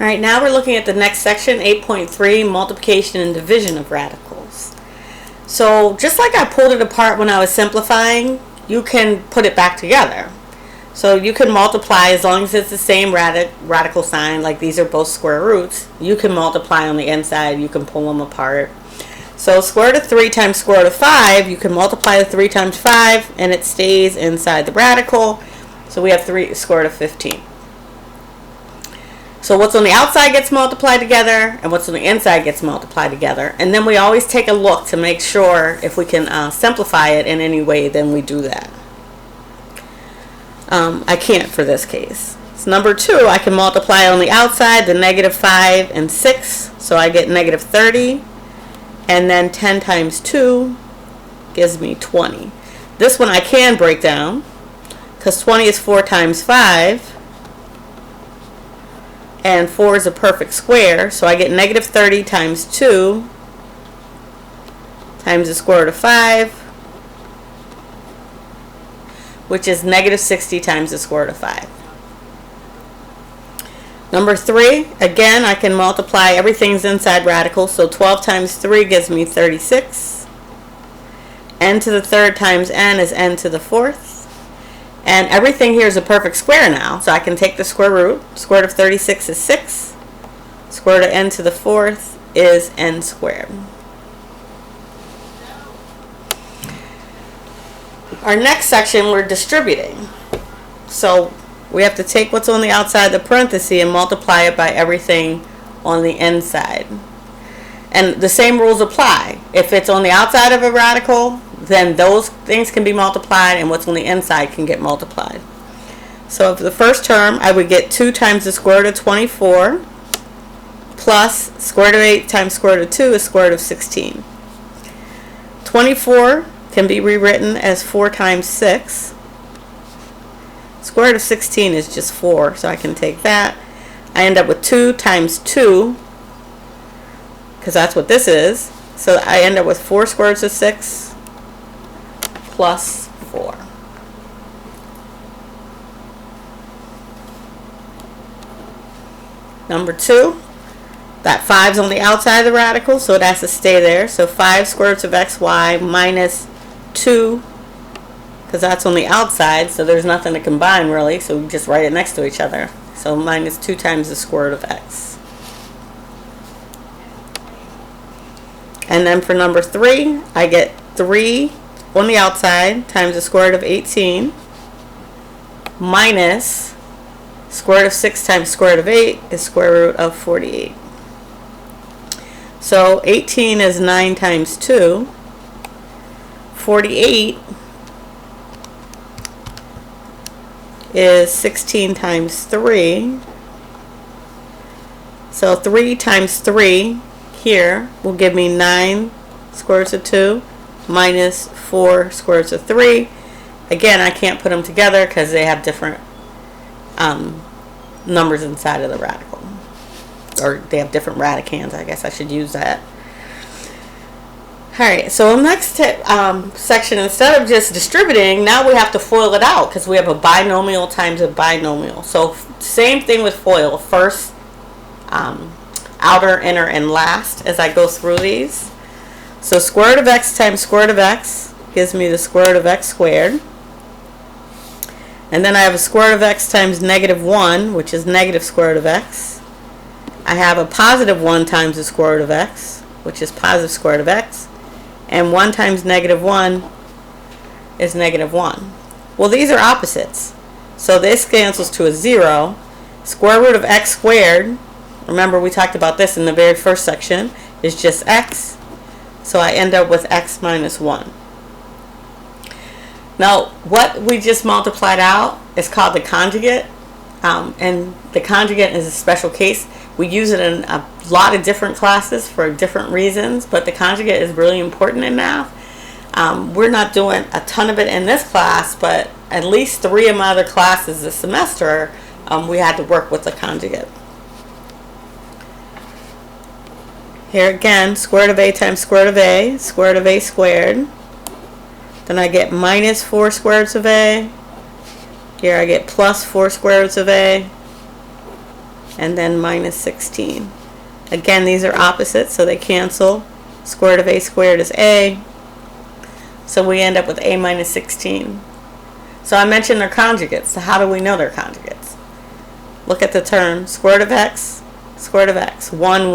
All right, now we're looking at the next section, 8.3, multiplication and division of radicals. So just like I pulled it apart when I was simplifying, you can put it back together. So you can multiply as long as it's the same radical sign, like these are both square roots. You can multiply on the inside, you can pull them apart. So square root of 3 times square root of 5, you can multiply the 3 times 5 and it stays inside the radical. So we have 3 square root of 15. So what's on the outside gets multiplied together and what's on the inside gets multiplied together. And then we always take a look to make sure if we can simplify it in any way, then we do that. I can't for this case. So number 2, I can multiply on the outside the negative 5 and 6. So I get negative 30. And then 10 times 2 gives me 20. This one I can break down because 20 is 4 times 5. And 4 is a perfect square, so I get negative 30 times 2 times the square root of 5, which is negative 60 times the square root of 5. Number 3, again, I can multiply everything's inside radical, so 12 times 3 gives me 36. N to the third times n is n to the fourth. And everything here is a perfect square now, so I can take the square root. Square root of 36 is 6. Square root of n to the fourth is n squared. Our next section, we're distributing. So we have to take what's on the outside of the parenthesis and multiply it by everything on the inside. And the same rules apply. If it's on the outside of a radical, then those things can be multiplied and what's on the inside can get multiplied. So for the first term, I would get 2 times the square root of 24 plus square root of 8 times square root of 2 is square root of 16. 24 can be rewritten as 4 times 6. Square root of 16 is just 4, so I can take that. I end up with 2 times 2, because that's what this is. So I end up with 4 square roots of 6 plus 4. Number 2, that 5's on the outside of the radical, so it has to stay there. So 5 square roots of xy minus 2, because that's on the outside, so there's nothing to combine really, so we just write it next to each other. So minus 2 times the square root of x. And then for number 3, I get 3 on the outside times the square root of 18 minus square root of 6 times square root of 8 is square root of 48. So 18 is 9 times 2. 48 is 16 times 3. So 3 times 3 here will give me 9 square roots of 2 minus 4 square roots of 3. Again, I can't put them together because they have different numbers inside of the radical. Or they have different radicands, I guess I should use that. Alright, so the next section, instead of just distributing, now we have to FOIL it out because we have a binomial times a binomial. So same thing with FOIL. First, outer, inner, and last as I go through these. So square root of x times square root of x gives me the square root of x squared. And then I have a square root of x times negative 1, which is negative square root of x. I have a positive 1 times the square root of x, which is positive square root of x. And 1 times negative 1 is negative 1. Well, these are opposites. So this cancels to a 0. Square root of x squared, remember we talked about this in the very first section, is just x. So I end up with x minus 1. Now, what we just multiplied out is called the conjugate. And the conjugate is a special case. We use it in a lot of different classes for different reasons, but the conjugate is really important in math. We're not doing a ton of it in this class, but at least 3 of my other classes this semester, we had to work with the conjugate. Here again, square root of a times square root of a, square root of a squared. Then I get minus 4 square roots of a. Here I get plus 4 square roots of a. and then minus 16. Again, these are opposites, so they cancel. Square root of a squared is a. So we end up with a minus 16. So I mentioned they're conjugates. So how do we know they're conjugates? Look at the term square root of x, square root of x. 1, 1.